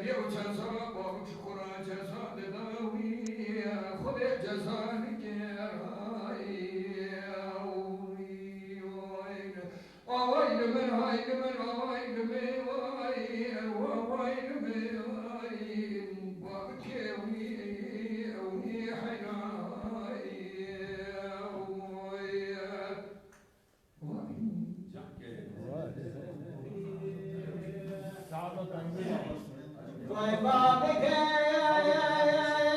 بیا جزا بابک خورا جزا داوی خود جزا نگرایی آوای من های من آوای من آوای من بابک وی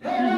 Hey!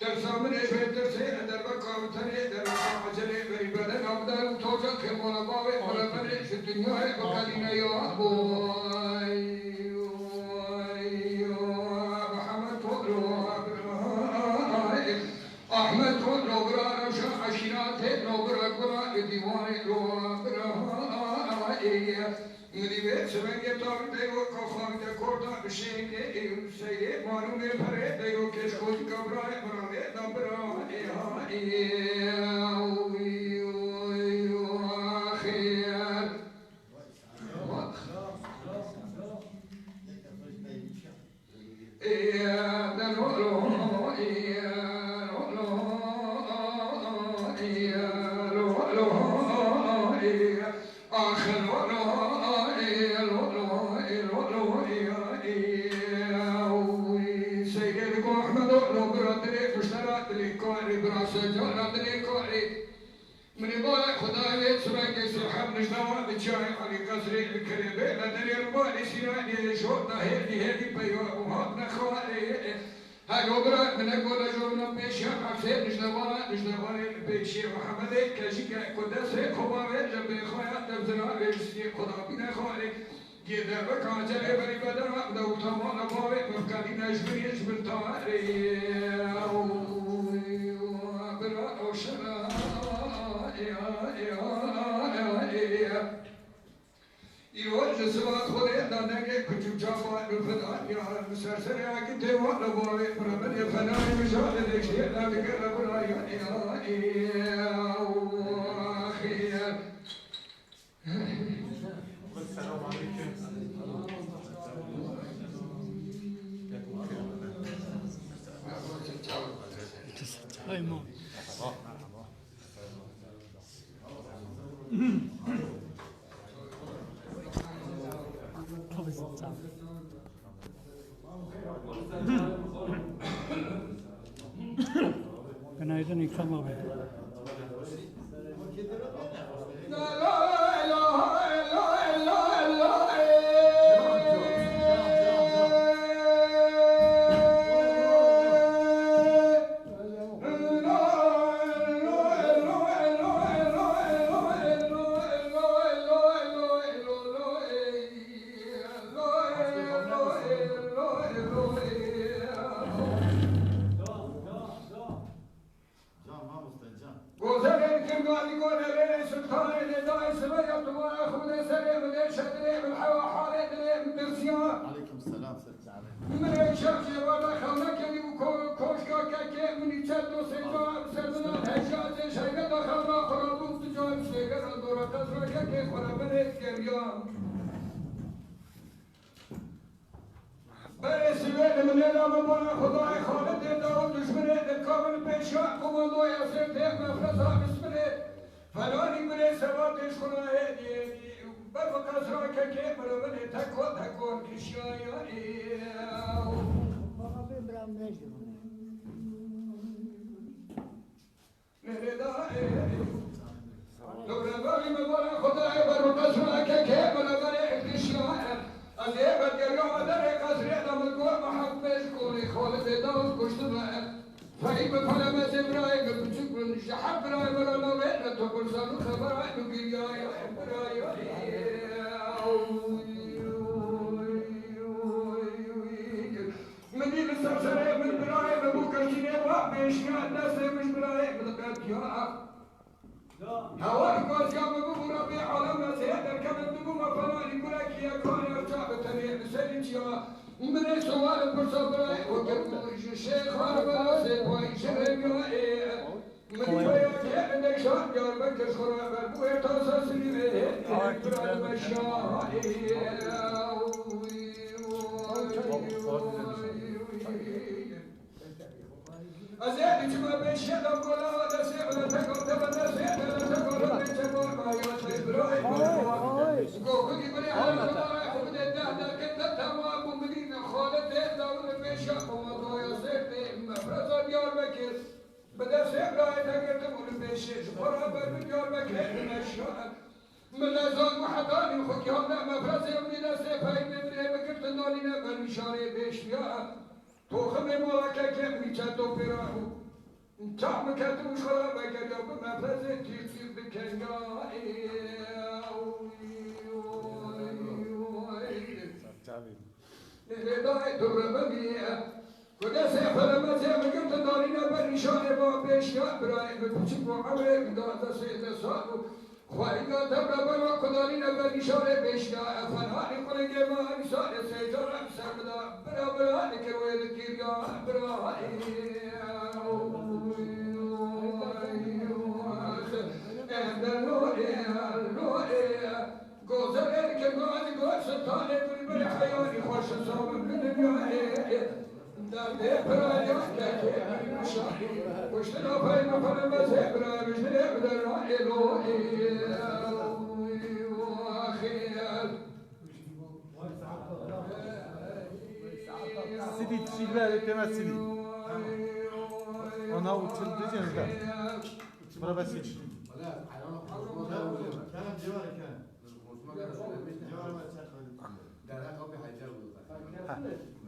در سامن بهتر سه در بکاوتنه در عجله بری بدن آبدار توجه که مولا باوی مولا بره شد دنیای بکالینه یا بوی محمد رو احمد رو برا روشا عشیرات رو برا قرآن دیوان رو برا مدیبه سبنگه تاوی دیو کافاوی دکورتا بشینه ایو سیه مانونه پره دیو کشکوز کبرای برای دبرا ایو آخیر من يبغى خداي سبعة كسر حب نجوا بتشاي على قصر الكريبة لدري رباني سيناني شوطة هدي بيوا وهاب نخوالي هاي برا من أقول جونا بيشة عفسي نجوا بيشة محمد كشيك قدس خبا جنب خويا تبزنا بيشتي خدا بينا خوالي جدا بكان جل بري بدر دو تمام قوي مفكري نجبري جبل تواري برا وشنا يروج سبات خدي دانك كتب جافا الفدان يا مسرسر يا كنت ولا باوي برمن الفنان مشال الشيء لا تقرب لا يا اخي السلام عليكم هاي مو Günaydın İkram abi. تعم كاتوش خرابة كذا بمفازة تصير بكنيا لداية الربابية كدا سيفر ما سيفر قلت دارينا بريشان بابيشيا براي بتشوف عمرك دا سيد صارو خواهينا تبرا كدارينا بريشان بيشيا فنهاري كل جمال سال سيجرا سمدا برا لكروي الكيريا برا گذر که گاز گاز ستاره بر حیانی خوش صاحب دنیا در پرایا که مشاهی پشت پای مفر مذهب را مشتر بدر الو خیال سیدی چی بره تمام سیدی آنها اوتیل دیدن ده برای بسیج كان جوار كان جوار ما تاخذ درها قبل حجاب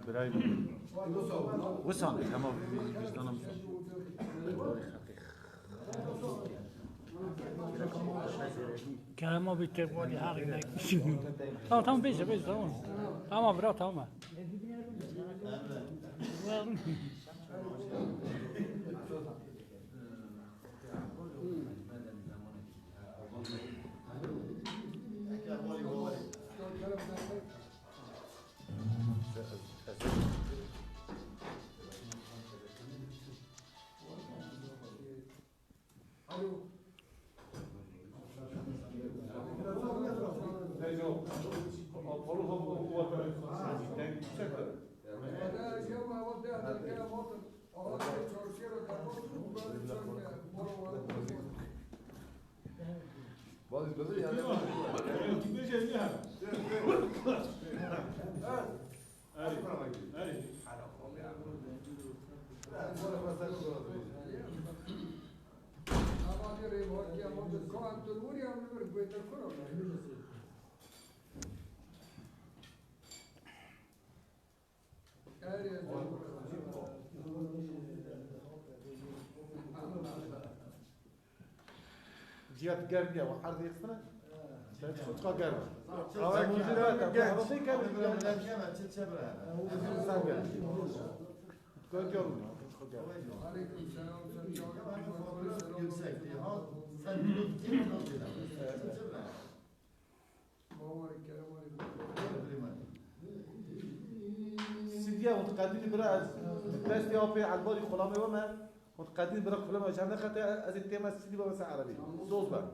برای وسام تمام وجدانم كلامه بيتبولي حقي نايك تمام بيجي تمام برا تمام جيات قربية وحرد يخسنا تبقى قربة أول كذا قربة كان كنت يوم سيديا متقدمين برا بس يا أبي على الباري خلامي وما متقدمين برا خلامي عشان نخاطر هذه التيمة سيدي بس عربي صوت بقى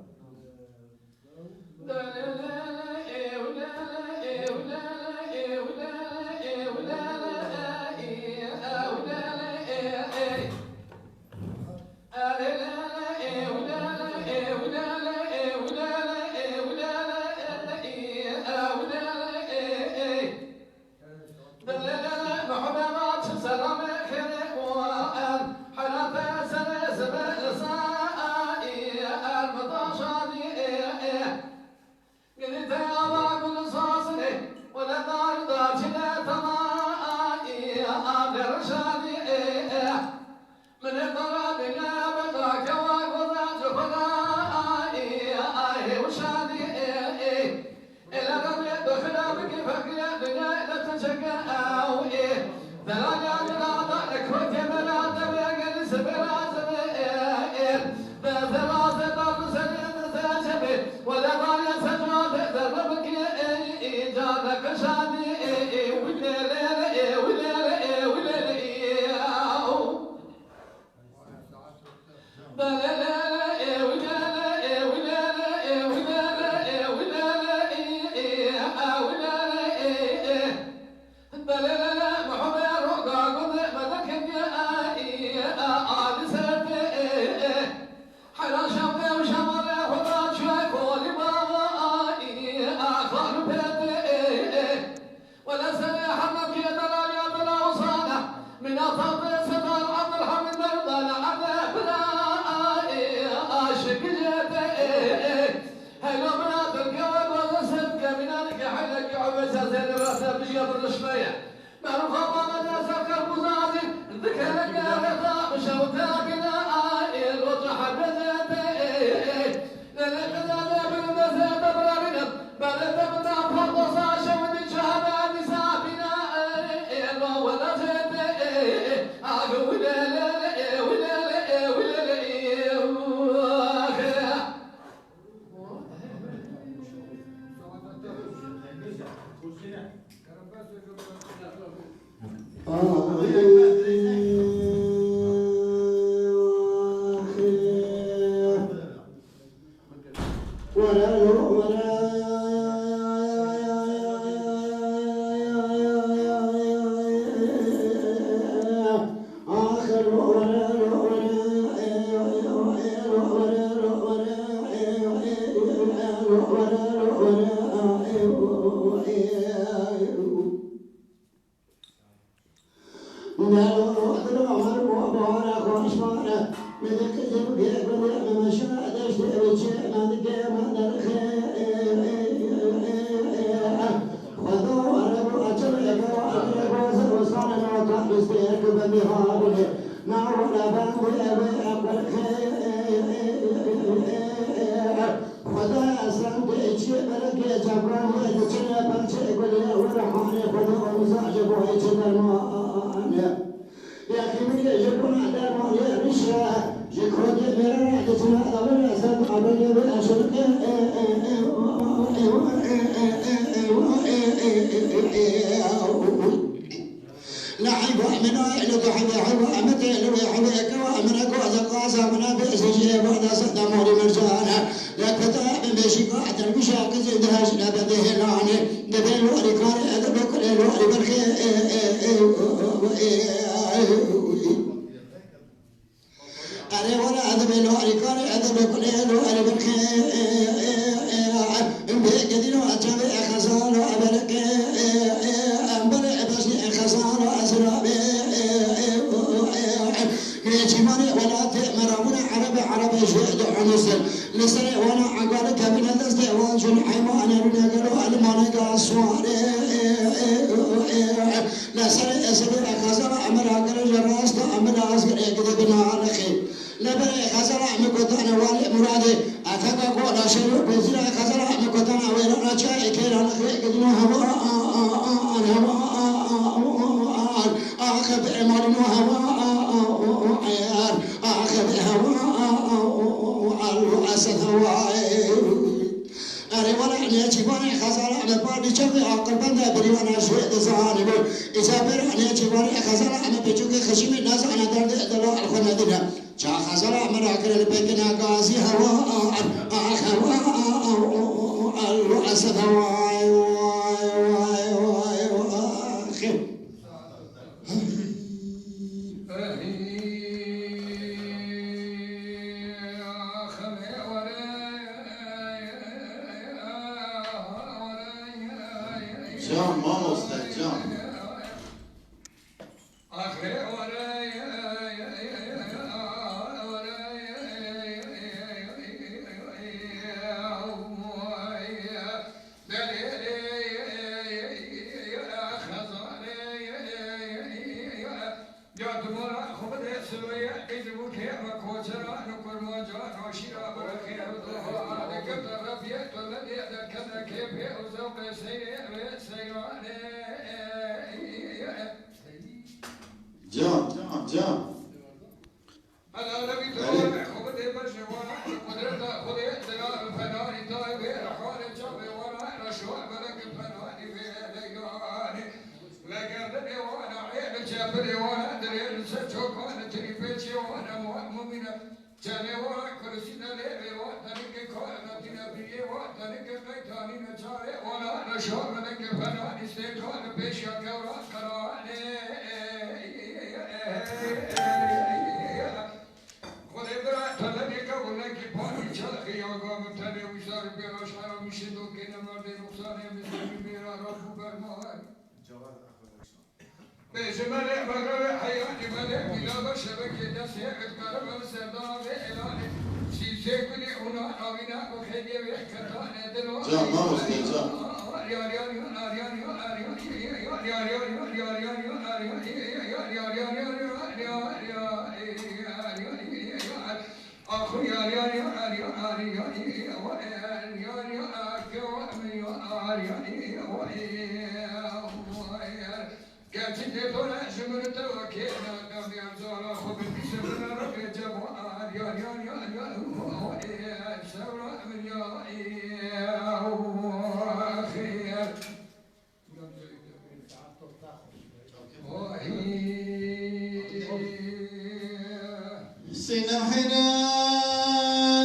سينا حنا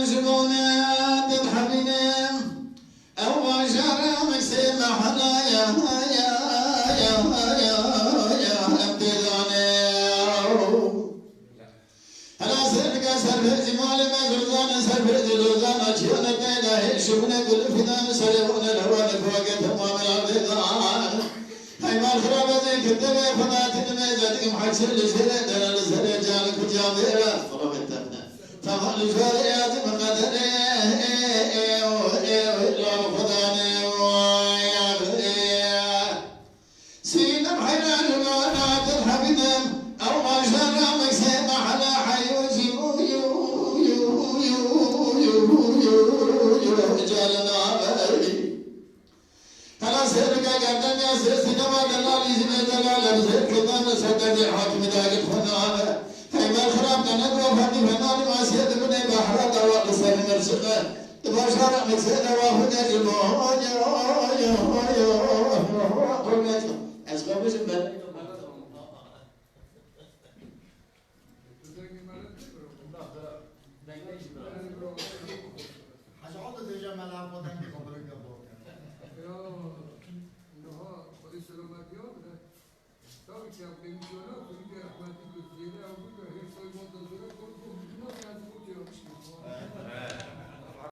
جبونا تضحبنا أو جرى مسيما حنا يا أبدانا أنا سرقة سرفة جمال ما زرزانا سرفة زرزانا جيونا تيدا هيشونا كل فدان سريونا الهوان فوقت همام الأرض ضان هاي ما الخرابة زي كتبه فضات الميزة محسن لسرة دانا لسرة جالك وجاميرة فضل الفريات مقدره إلا فضانه سينا بحيرا جمعنا ترحبنا أو ما شرع مكسيما على حيوتي جالنا بري هلا سيرك قدم يا سيسنا ما دلالي زمي دلالة بزير كتان سكت الحاكم داقل فنانه هاي ما الخراب تنقوا فني فنان ما سيد بني بحر دواء قصر مرسقه تباشر مكسيد واحد جمعون قلنا أسباب جنبه Tabii ki ya benim diyorlar